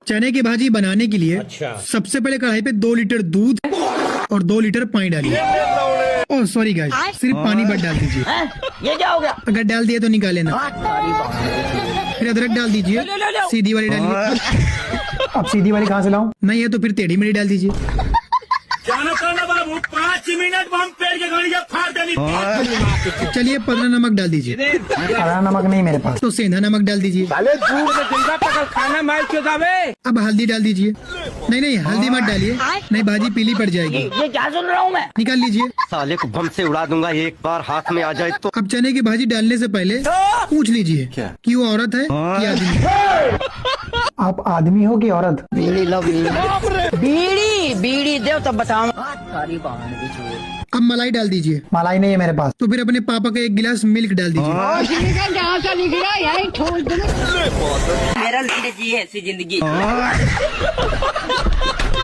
चने की भाजी बनाने के लिए सबसे पहले कढ़ाई पे 2 लीटर दूध और 2 लीटर पानी डालिए। ओह सॉरी गाइस, सिर्फ पानी बस डाल दीजिए। ये क्या हो गया? अगर डाल दिया तो निकाल लेना। फिर अदरक डाल दीजिए, सीधी वाली डालिए। अब सीधी वाली कहाँ से लाऊं? नहीं है तो फिर टेढ़ी मेढ़ी डाल दीजिए। बाबू 5 मिनट में हम पेड़ के गाड़ी फाड़ देनी। चलिए 15 नमक डाल दीजिए। हरा नमक नहीं मेरे पास। तो सेंधा नमक डाल दीजिए। खाना मार क्यों जावे? अब हल्दी डाल दीजिए। नहीं हल्दी मत डालिए, नहीं भाजी पीली पड़ जाएगी। ये क्या सुन रहा हूँ मैं? निकाल लीजिए। साले को बम से उड़ा दूंगा एक बार हाथ में आ जाए तो। अब चने की भाजी डालने से पहले पूछ लीजिए कि वो औरत है कि आदमी। आप आदमी हो कि औरत? बीड़ी लो बीड़ी बीड़ी दो तब बताओ। सारी बहन की चोर। अब मलाई डाल दीजिए। मलाई नहीं है मेरे पास। तो फिर अपने पापा का 1 गिलास मिल्क डाल दीजिए। मेरा जिंदगी ऐसी जिंदगी।